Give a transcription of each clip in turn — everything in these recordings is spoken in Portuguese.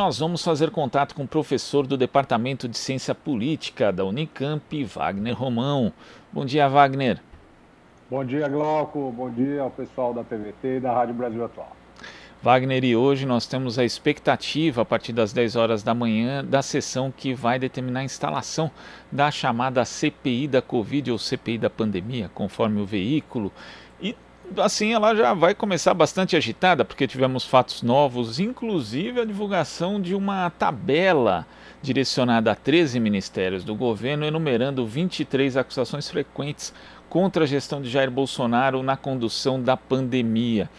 Nós vamos fazer contato com o professor do Departamento de Ciência Política da Unicamp, Wagner Romão. Bom dia, Wagner. Bom dia, Glauco. Bom dia ao pessoal da TVT e da Rádio Brasil Atual. Wagner, e hoje nós temos a expectativa, a partir das 10 horas da manhã, da sessão que vai determinar a instalação da chamada CPI da Covid ou CPI da pandemia, conforme o veículo. E assim ela já vai começar bastante agitada, porque tivemos fatos novos, inclusive a divulgação de uma tabela direcionada a 13 ministérios do governo, enumerando 23 acusações frequentes contra a gestão de Jair Bolsonaro na condução da pandemia.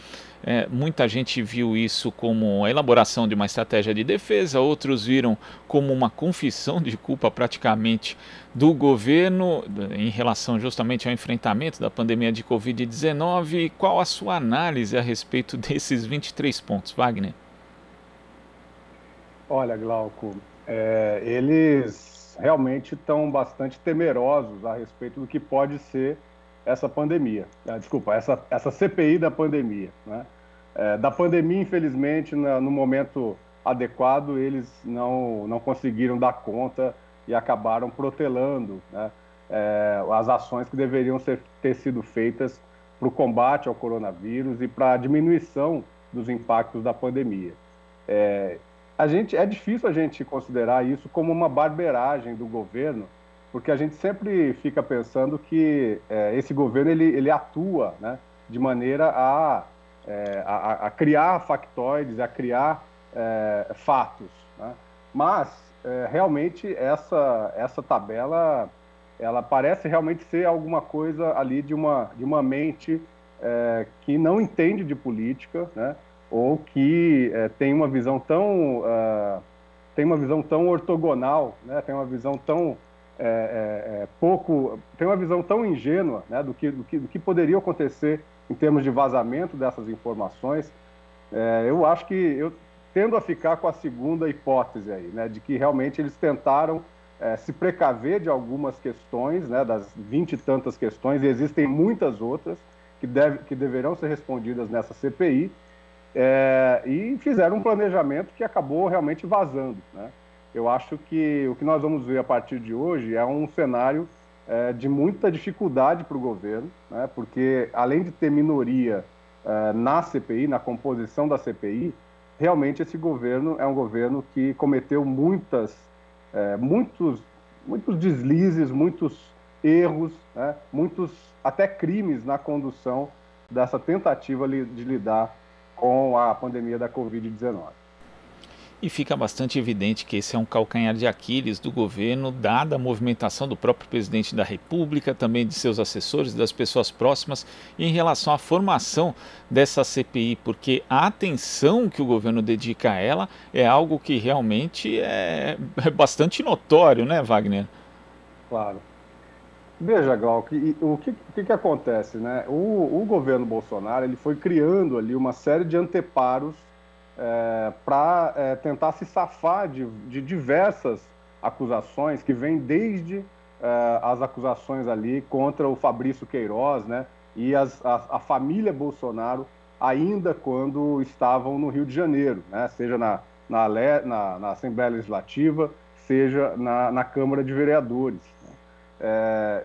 Muita gente viu isso como a elaboração de uma estratégia de defesa, outros viram como uma confissão de culpa praticamente do governo em relação justamente ao enfrentamento da pandemia de Covid-19. Qual a sua análise a respeito desses 23 pontos, Wagner? Olha, Glauco, eles realmente estão bastante temerosos a respeito do que pode ser essa pandemia. Desculpa, essa CPI da pandemia, né? Da pandemia, infelizmente, no momento adequado, eles não conseguiram dar conta e acabaram protelando, né, as ações que deveriam ter sido feitas para o combate ao coronavírus e para a diminuição dos impactos da pandemia. É difícil a gente considerar isso como uma barbeiragem do governo, porque a gente sempre fica pensando que esse governo ele atua, né, de maneira a criar factoides, a criar fatos, né? Mas realmente essa tabela ela parece realmente ser alguma coisa ali de uma mente que não entende de política, né? Ou que tem uma visão tão ortogonal, né? Tem uma visão tão tem uma visão tão ingênua, né, do que poderia acontecer em termos de vazamento dessas informações. Eu acho que eu tendo a ficar com a segunda hipótese aí, né, de que realmente eles tentaram se precaver de algumas questões, né, das 20 e tantas questões, e existem muitas outras que deverão ser respondidas nessa CPI, e fizeram um planejamento que acabou realmente vazando, né? Eu acho que o que nós vamos ver a partir de hoje é um cenário de muita dificuldade para o governo, né? Porque além de ter minoria na CPI, na composição da CPI, realmente esse governo é um governo que cometeu muitos deslizes, muitos erros, né? Muitos até crimes na condução dessa tentativa de lidar com a pandemia da Covid-19. E fica bastante evidente que esse é um calcanhar de Aquiles do governo, dada a movimentação do próprio presidente da República, também de seus assessores, das pessoas próximas, em relação à formação dessa CPI, porque a atenção que o governo dedica a ela é algo que realmente é bastante notório, né, Wagner? Claro. Veja, Glauco, o que acontece, né? O governo Bolsonaro ele foi criando ali uma série de anteparos para tentar se safar de diversas acusações que vêm desde as acusações ali contra o Fabrício Queiroz, né? E a família Bolsonaro ainda quando estavam no Rio de Janeiro, né? Seja na Assembleia Legislativa, seja na Câmara de Vereadores.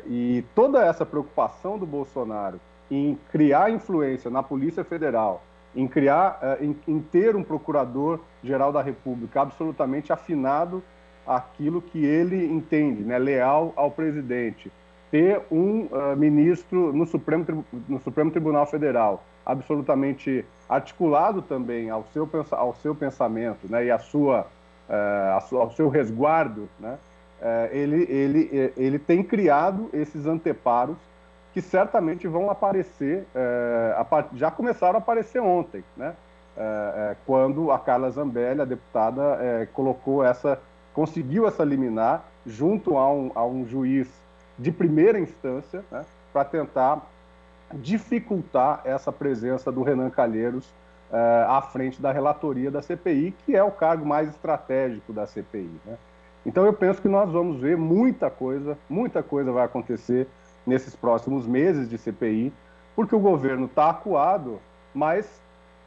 E toda essa preocupação do Bolsonaro em criar influência na Polícia Federal, em ter um procurador-geral da República absolutamente afinado àquilo que ele entende, né, leal ao presidente, ter um ministro no Supremo Tribunal Federal absolutamente articulado também ao seu pensamento, né, e ao seu resguardo, né, ele tem criado esses anteparos que certamente vão aparecer, já começaram a aparecer ontem, né? Quando a Carla Zambelli, a deputada, conseguiu essa liminar junto a um juiz de primeira instância, né, para tentar dificultar essa presença do Renan Calheiros à frente da relatoria da CPI, que é o cargo mais estratégico da CPI, né? Então eu penso que nós vamos ver muita coisa vai acontecer nesses próximos meses de CPI, porque o governo está acuado, mas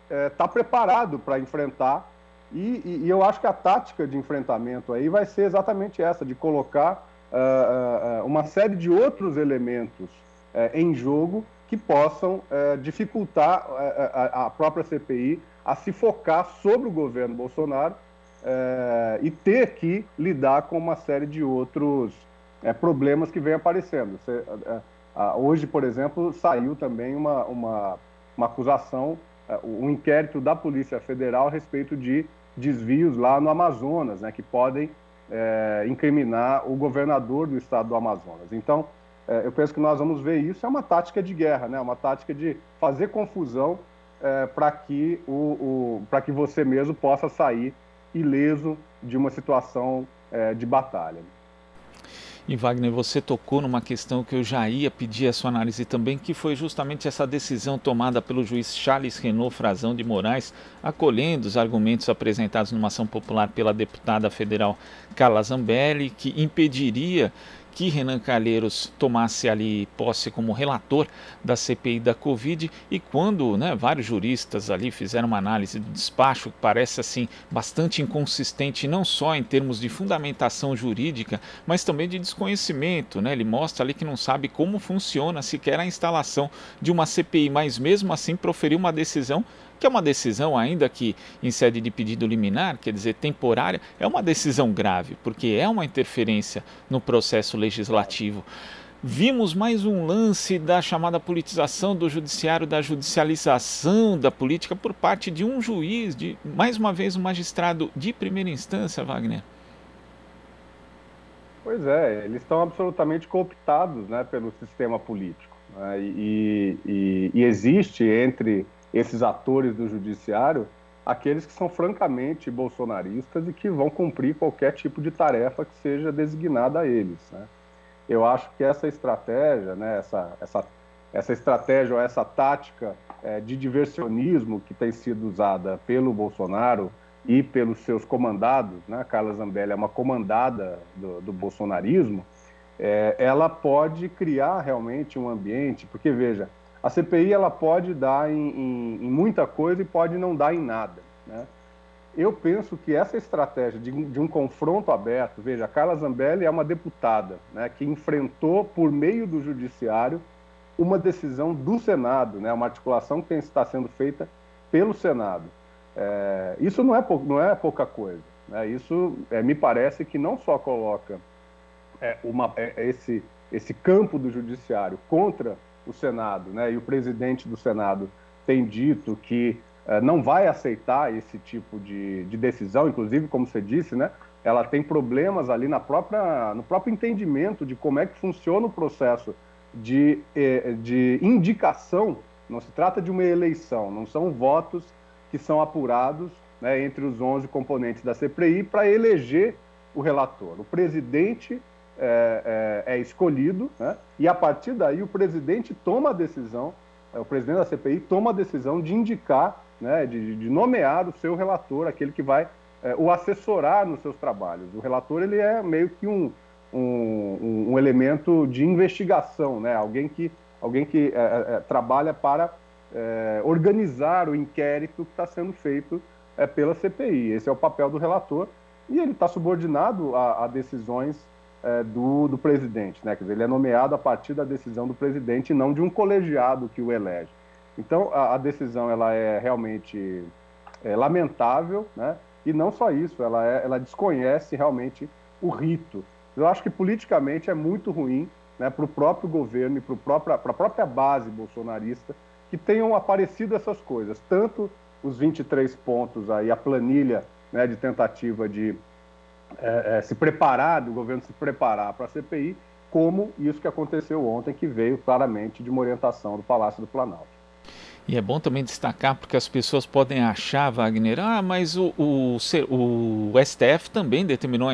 está preparado para enfrentar E eu acho que a tática de enfrentamento aí vai ser exatamente essa, de colocar uma série de outros elementos em jogo que possam dificultar a própria CPI a se focar sobre o governo Bolsonaro e ter que lidar com uma série de outros problemas que vêm aparecendo. Hoje, por exemplo, saiu também uma acusação, um inquérito da Polícia Federal a respeito de desvios lá no Amazonas, né, que podem incriminar o governador do estado do Amazonas. Então, eu penso que nós vamos ver isso, é uma tática de guerra, né, uma tática de fazer confusão para que você mesmo possa sair ileso de uma situação de batalha. E Wagner, você tocou numa questão que eu já ia pedir a sua análise também, que foi justamente essa decisão tomada pelo juiz Charles Renaud Frazão de Moraes, acolhendo os argumentos apresentados numa ação popular pela deputada federal Carla Zambelli, que impediria que Renan Calheiros tomasse ali posse como relator da CPI da Covid, e quando vários juristas ali fizeram uma análise do despacho que parece assim bastante inconsistente, não só em termos de fundamentação jurídica, mas também de desconhecimento, né? Ele mostra ali que não sabe como funciona sequer a instalação de uma CPI, mas mesmo assim proferiu uma decisão que é uma decisão, ainda que em sede de pedido liminar, quer dizer, temporária, é uma decisão grave, porque é uma interferência no processo legislativo. Vimos mais um lance da chamada politização do judiciário, da judicialização da política por parte de um juiz, de mais uma vez um magistrado de primeira instância, Wagner. Pois é, eles estão absolutamente cooptados, né, pelo sistema político, né, e existe entre esses atores do judiciário, aqueles que são francamente bolsonaristas e que vão cumprir qualquer tipo de tarefa que seja designada a eles, né? Eu acho que essa estratégia, né, essa estratégia ou essa tática de diversionismo que tem sido usada pelo Bolsonaro e pelos seus comandados, né, Carla Zambelli é uma comandada do bolsonarismo, ela pode criar realmente um ambiente, porque veja, a CPI ela pode dar em muita coisa e pode não dar em nada, né? Eu penso que essa estratégia de um confronto aberto, veja, a Carla Zambelli é uma deputada, né, que enfrentou por meio do judiciário uma decisão do Senado, né, uma articulação que está sendo feita pelo Senado. Isso não é pouca coisa, né? Isso me parece que não só coloca esse campo do judiciário contra o Senado, né? E o presidente do Senado tem dito que não vai aceitar esse tipo de decisão, inclusive, como você disse, né? Ela tem problemas ali no próprio entendimento de como é que funciona o processo de indicação. Não se trata de uma eleição, não são votos que são apurados, né, entre os 11 componentes da CPI para eleger o relator. O presidente é escolhido, né, e a partir daí o presidente toma a decisão, o presidente da CPI toma a decisão de indicar, né, de nomear o seu relator, aquele que vai o assessorar nos seus trabalhos. O relator ele é meio que um elemento de investigação, né, alguém que trabalha para organizar o inquérito que está sendo feito pela CPI. Esse é o papel do relator e ele está subordinado a decisões do presidente, né? Quer dizer, ele é nomeado a partir da decisão do presidente e não de um colegiado que o elege. Então, a decisão ela é realmente lamentável, né? E não só isso, ela desconhece realmente o rito. Eu acho que politicamente é muito ruim, né, para o próprio governo e para a própria base bolsonarista que tenham aparecido essas coisas, tanto os 23 pontos aí, a planilha, né, de tentativa de do governo se preparar para a CPI, como isso que aconteceu ontem, que veio claramente de uma orientação do Palácio do Planalto. E é bom também destacar, porque as pessoas podem achar, Wagner, mas o STF também determinou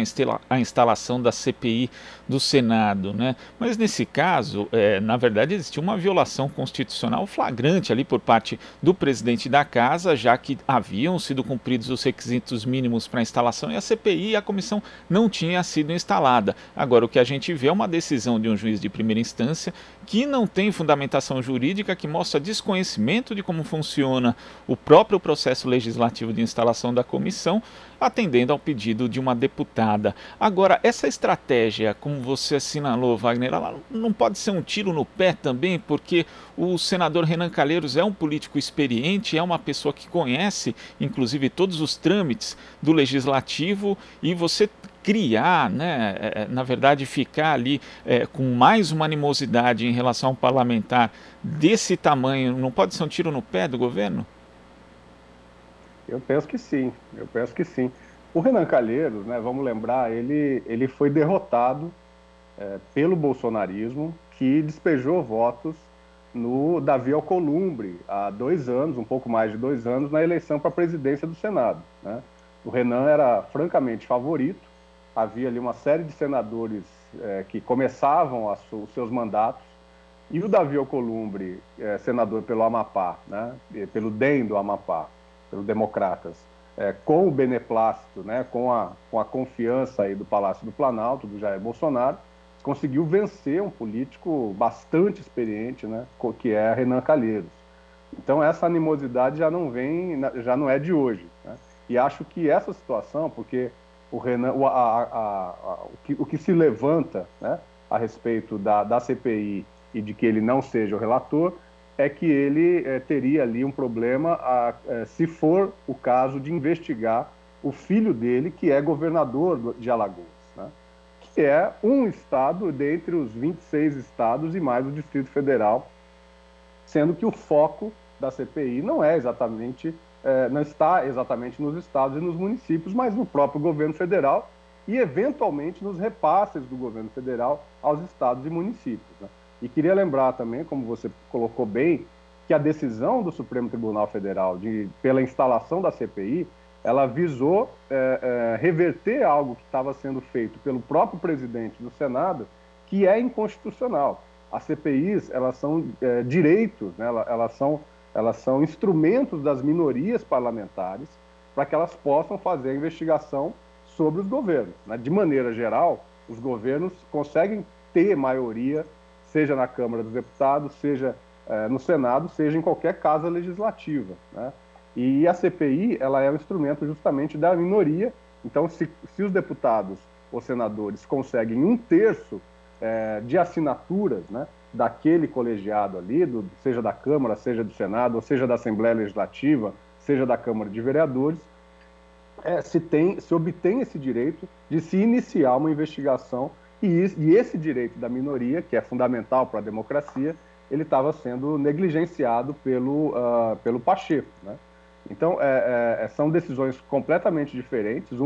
a instalação da CPI do Senado, né? Mas nesse caso, na verdade, existiu uma violação constitucional flagrante ali por parte do presidente da casa, já que haviam sido cumpridos os requisitos mínimos para a instalação e a CPI e a comissão não tinha sido instalada. Agora, o que a gente vê é uma decisão de um juiz de primeira instância que não tem fundamentação jurídica, que mostra desconhecimento de como funciona o próprio processo legislativo de instalação da comissão, atendendo ao pedido de uma deputada. Agora, essa estratégia, como você assinalou, Wagner, ela não pode ser um tiro no pé também, porque o senador Renan Calheiros é um político experiente, é uma pessoa que conhece, inclusive, todos os trâmites do legislativo, e você criar, né, na verdade, ficar ali com mais uma animosidade em relação a um parlamentar desse tamanho, não pode ser um tiro no pé do governo? Eu penso que sim, eu penso que sim. O Renan Calheiros, né, vamos lembrar, ele foi derrotado pelo bolsonarismo, que despejou votos no Davi Alcolumbre há 2 anos, um pouco mais de 2 anos, na eleição para a presidência do Senado, né? O Renan era francamente favorito, havia ali uma série de senadores que começavam os seus mandatos, e o Davi Alcolumbre, senador pelo Amapá, né, pelo DEM do Amapá, pelos Democratas, com o beneplácito, né, com a confiança aí do Palácio do Planalto, do Jair Bolsonaro, conseguiu vencer um político bastante experiente, né, que é Renan Calheiros. Então essa animosidade já não é de hoje, né? E acho que essa situação, porque o Renan, o que se levanta, né, a respeito da CPI e de que ele não seja o relator, é que ele teria ali um problema se for o caso de investigar o filho dele, que é governador de Alagoas, né? Que é um estado dentre os 26 estados e mais o Distrito Federal, sendo que o foco da CPI não está exatamente nos estados e nos municípios, mas no próprio governo federal e, eventualmente, nos repasses do governo federal aos estados e municípios, né? E queria lembrar também, como você colocou bem, que a decisão do Supremo Tribunal Federal pela instalação da CPI, ela visou reverter algo que estava sendo feito pelo próprio presidente do Senado, que é inconstitucional. As CPIs, elas são direitos, né? Elas são instrumentos das minorias parlamentares para que elas possam fazer a investigação sobre os governos, né? De maneira geral, os governos conseguem ter maioria, seja na Câmara dos Deputados, seja no Senado, seja em qualquer casa legislativa, né? E a CPI, ela é um instrumento justamente da minoria. Então, se os deputados ou senadores conseguem 1/3 de assinaturas, né, daquele colegiado ali, seja da Câmara, seja do Senado, ou seja da Assembleia Legislativa, seja da Câmara de Vereadores, se obtém esse direito de se iniciar uma investigação, e esse direito da minoria, que é fundamental para a democracia, ele estava sendo negligenciado pelo Pacheco, né? Então, são decisões completamente diferentes,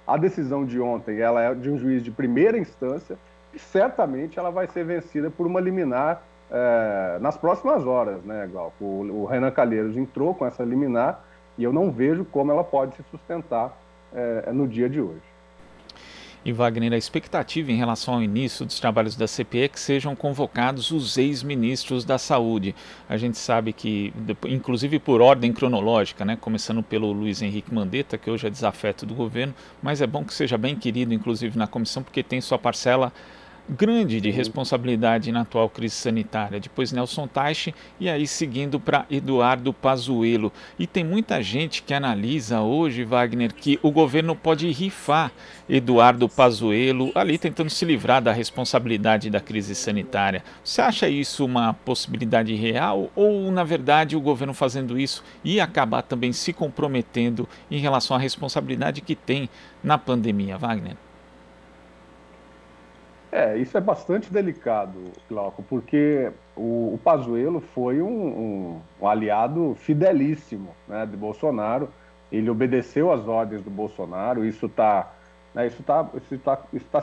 a decisão de ontem, ela é de um juiz de primeira instância, e certamente ela vai ser vencida por uma liminar nas próximas horas, né, Glauco? O Renan Calheiros entrou com essa liminar, e eu não vejo como ela pode se sustentar no dia de hoje. E, Wagner, a expectativa em relação ao início dos trabalhos da CPI é que sejam convocados os ex-ministros da Saúde. A gente sabe que, inclusive por ordem cronológica, né, começando pelo Luiz Henrique Mandetta, que hoje é desafeto do governo, mas é bom que seja bem querido, inclusive na comissão, porque tem sua parcela grande de responsabilidade na atual crise sanitária. Depois Nelson Teich e aí seguindo para Eduardo Pazuello. E tem muita gente que analisa hoje, Wagner, que o governo pode rifar Eduardo Pazuello ali tentando se livrar da responsabilidade da crise sanitária. Você acha isso uma possibilidade real ou, na verdade, o governo fazendo isso ia acabar também se comprometendo em relação à responsabilidade que tem na pandemia, Wagner? Isso é bastante delicado, Glauco, porque o Pazuello foi um aliado fidelíssimo, né, de Bolsonaro. Ele obedeceu às ordens do Bolsonaro. Isso está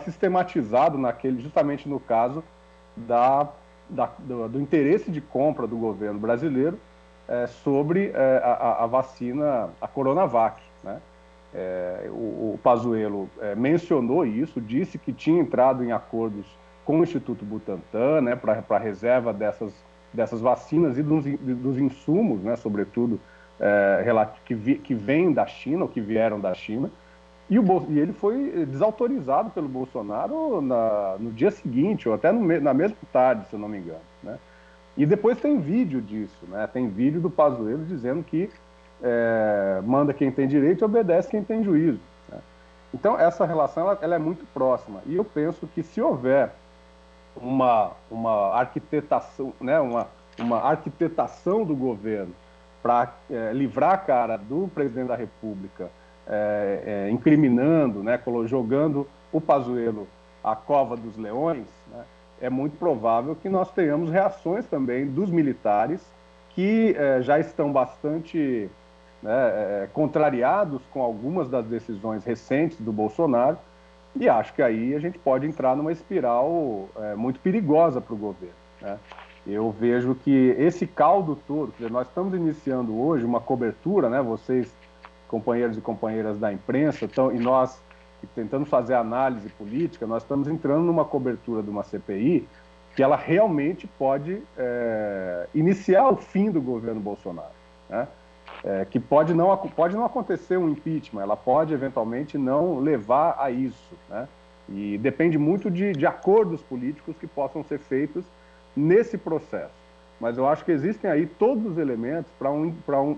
sistematizado justamente no caso do interesse de compra do governo brasileiro sobre a vacina, a Coronavac, né? O Pazuello mencionou isso, disse que tinha entrado em acordos com o Instituto Butantan, né, para a reserva dessas vacinas e dos insumos, né, sobretudo, que vêm da China, ou que vieram da China. E ele foi desautorizado pelo Bolsonaro no dia seguinte, ou até na mesma tarde, se eu não me engano, né? E depois tem vídeo disso, né? Tem vídeo do Pazuello dizendo que manda quem tem direito e obedece quem tem juízo, né? Então, essa relação ela é muito próxima. E eu penso que se houver uma arquitetação, né? uma arquitetação do governo para livrar a cara do presidente da República, incriminando, né? Jogando o Pazuello à cova dos leões, né? É muito provável que nós tenhamos reações também dos militares que já estão bastante, né, contrariados com algumas das decisões recentes do Bolsonaro, e acho que aí a gente pode entrar numa espiral muito perigosa para o governo, né? Eu vejo que esse caldo todo, quer dizer, nós estamos iniciando hoje uma cobertura, né, vocês, companheiros e companheiras da imprensa, e nós tentando fazer análise política, nós estamos entrando numa cobertura de uma CPI que ela realmente pode iniciar o fim do governo Bolsonaro, né? Que pode não acontecer um impeachment, ela pode eventualmente não levar a isso, né? E depende muito de acordos políticos que possam ser feitos nesse processo. Mas eu acho que existem aí todos os elementos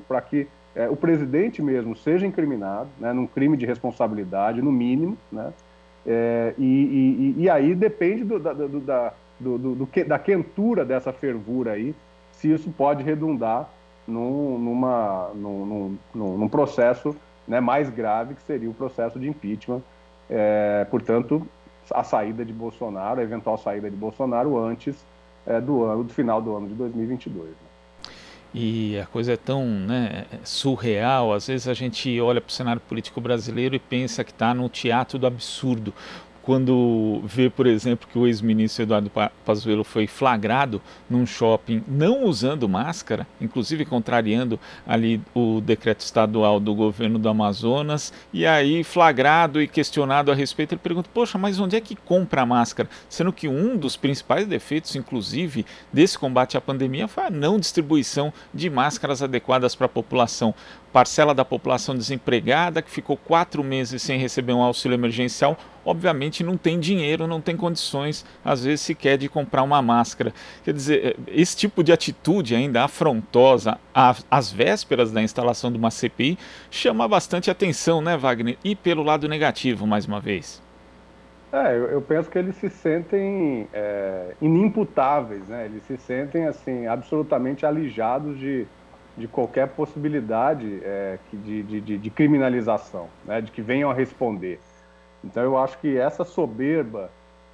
para que o presidente mesmo seja incriminado, né, num crime de responsabilidade, no mínimo, né? E aí depende da quentura dessa fervura aí, se isso pode redundar num processo, né, mais grave, que seria o processo de impeachment. Portanto, a saída de Bolsonaro, a eventual saída de Bolsonaro antes do final do ano de 2022. Né? E a coisa é tão, né, surreal. Às vezes a gente olha para o cenário político brasileiro e pensa que está no teatro do absurdo. Quando vê, por exemplo, que o ex-ministro Eduardo Pazuello foi flagrado num shopping não usando máscara, inclusive contrariando ali o decreto estadual do governo do Amazonas, e aí flagrado e questionado a respeito, ele pergunta, poxa, mas onde é que compra a máscara? Sendo que um dos principais defeitos, inclusive, desse combate à pandemia foi a não distribuição de máscaras adequadas para a população. Parcela da população desempregada, que ficou 4 meses sem receber um auxílio emergencial, obviamente não tem dinheiro, não tem condições, às vezes sequer de comprar uma máscara. Quer dizer, esse tipo de atitude ainda afrontosa, às vésperas da instalação de uma CPI, chama bastante atenção, né, Wagner? E pelo lado negativo, mais uma vez. Eu penso que eles se sentem inimputáveis, né? Eles se sentem assim, absolutamente alijados de qualquer possibilidade de criminalização, né? De que venham a responder. Então eu acho que essa soberba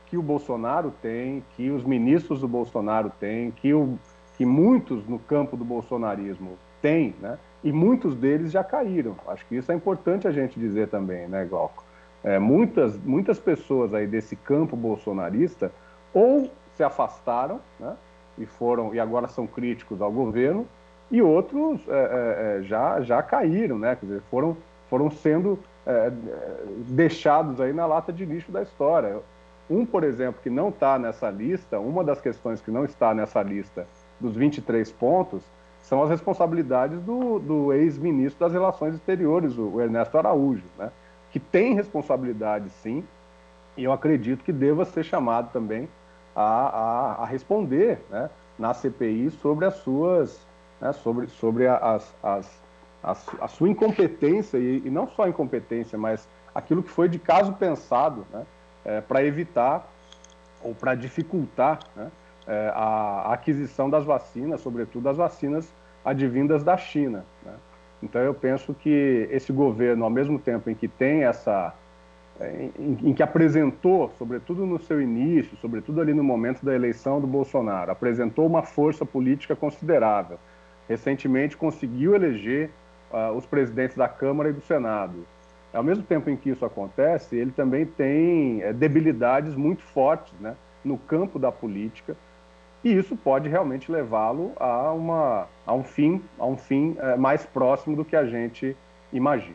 que o Bolsonaro tem, que os ministros do Bolsonaro têm, que muitos no campo do bolsonarismo têm, né? E muitos deles já caíram. Acho que isso é importante a gente dizer também, né, Glauco? Muitas pessoas aí desse campo bolsonarista ou se afastaram, né? E agora são críticos ao governo, e outros já caíram, né? Quer dizer, foram sendo deixados aí na lata de lixo da história. Por exemplo, que não está nessa lista, uma das questões que não está nessa lista dos 23 pontos são as responsabilidades do ex-ministro das Relações Exteriores, o Ernesto Araújo, né? Que tem responsabilidade, sim, e eu acredito que deva ser chamado também a responder, né, na CPI sobre as suas, né, sobre a sua incompetência, e não só incompetência, mas aquilo que foi de caso pensado, né, para evitar ou para dificultar, né, a aquisição das vacinas, sobretudo as vacinas advindas da China, né? Então eu penso que esse governo, ao mesmo tempo em que tem em que apresentou, sobretudo no seu início, sobretudo ali no momento da eleição do Bolsonaro, apresentou uma força política considerável. Recentemente conseguiu eleger os presidentes da Câmara e do Senado. Ao mesmo tempo em que isso acontece, ele também tem debilidades muito fortes, né, no campo da política, e isso pode realmente levá-lo a um fim mais próximo do que a gente imagina.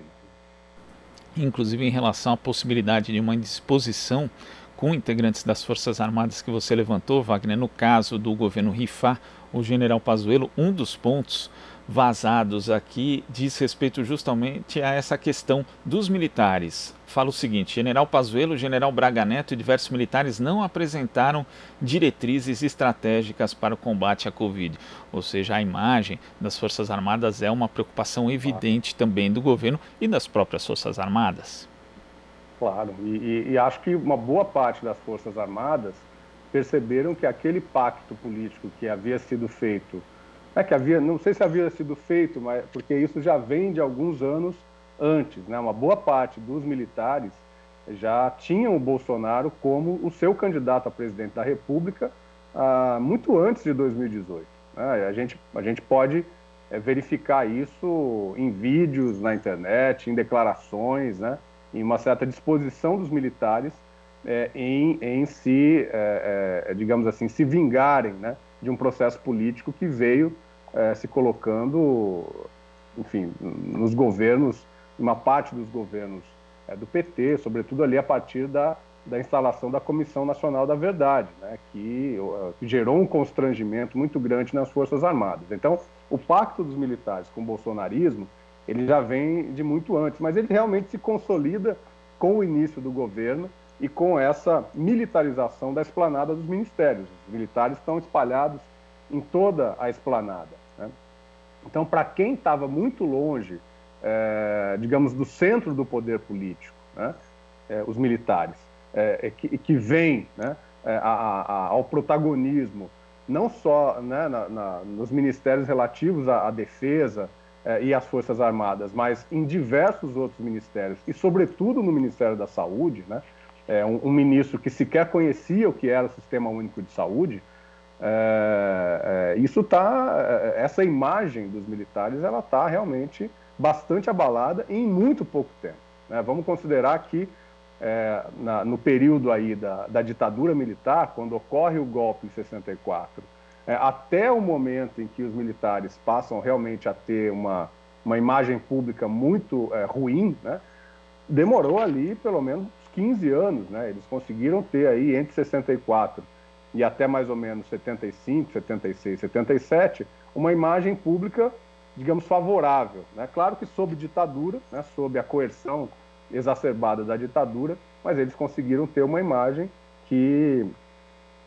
Inclusive em relação à possibilidade de uma indisposição com integrantes das Forças Armadas que você levantou, Wagner, no caso do governo rifar o general Pazuello, um dos pontos vazados aqui diz respeito justamente a essa questão dos militares. Fala o seguinte: General Pazuello, General Braga Neto e diversos militares não apresentaram diretrizes estratégicas para o combate à Covid. Ou seja, a imagem das Forças Armadas é uma preocupação evidente também do governo e das próprias Forças Armadas. Claro, e acho que uma boa parte das Forças Armadas perceberam que aquele pacto político que havia sido feito, não sei se havia sido feito, mas porque isso já vem de alguns anos antes, né? Uma boa parte dos militares já tinham o Bolsonaro como o seu candidato a presidente da República muito antes de 2018. Né? A gente pode verificar isso em vídeos na internet, em declarações, né? Em uma certa disposição dos militares em se, digamos assim, se vingarem, né, de um processo político que veio se colocando, enfim, nos governos, uma parte dos governos do PT, sobretudo ali a partir da instalação da Comissão Nacional da Verdade, né, que gerou um constrangimento muito grande nas Forças Armadas. Então, o pacto dos militares com o bolsonarismo, ele já vem de muito antes, mas ele realmente se consolida com o início do governo e com essa militarização da esplanada dos ministérios. Os militares estão espalhados em toda a esplanada, né? Então, para quem estava muito longe, digamos, do centro do poder político, né, os militares, que vêm, né, ao protagonismo, não só, né, nos ministérios relativos à defesa e às Forças Armadas, mas em diversos outros ministérios, e sobretudo no Ministério da Saúde, né, um ministro que sequer conhecia o que era o Sistema Único de Saúde, essa imagem dos militares, ela está realmente bastante abalada em muito pouco tempo, né? Vamos considerar que no período aí da ditadura militar, quando ocorre o golpe em 64, até o momento em que os militares passam realmente a ter uma imagem pública muito ruim, né, demorou ali pelo menos 15 anos, né? Eles conseguiram ter aí entre 64 e até mais ou menos 75, 76, 77, uma imagem pública, digamos, favorável, né? Claro que sob ditadura, né, sob a coerção exacerbada da ditadura, mas eles conseguiram ter uma imagem que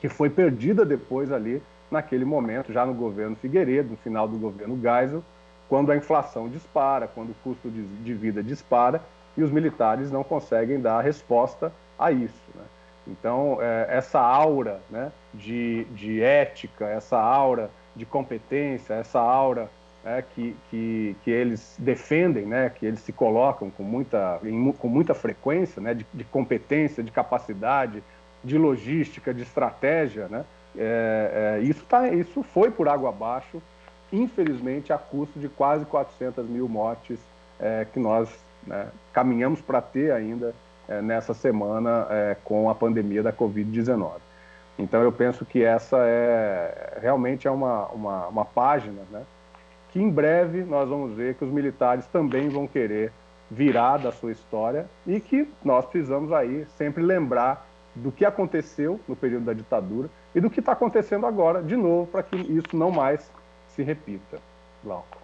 foi perdida depois ali, naquele momento, já no governo Figueiredo, no final do governo Geisel, quando a inflação dispara, quando o custo de vida dispara, e os militares não conseguem dar resposta a isso, né? Então, essa aura, né, de ética, essa aura de competência, essa aura que eles defendem, né, que eles se colocam com muita frequência, né, de competência, de capacidade, de logística, de estratégia, né, isso foi por água abaixo, infelizmente, a custo de quase 400 mil mortes que nós, né, caminhamos para ter ainda nessa semana com a pandemia da Covid-19. Então, eu penso que essa realmente é uma página, né, que em breve nós vamos ver que os militares também vão querer virar da sua história e que nós precisamos aí sempre lembrar do que aconteceu no período da ditadura e do que está acontecendo agora, de novo, para que isso não mais se repita. Glauco.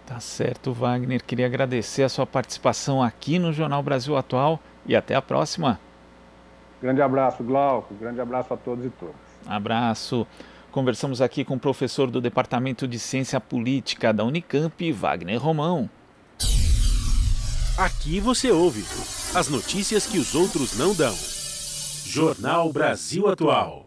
Tá certo, Wagner. Queria agradecer a sua participação aqui no Jornal Brasil Atual e até a próxima. Grande abraço, Glauco. Grande abraço a todos e todas. Abraço. Conversamos aqui com o professor do Departamento de Ciência Política da Unicamp, Wagner Romão. Aqui você ouve as notícias que os outros não dão. Jornal Brasil Atual.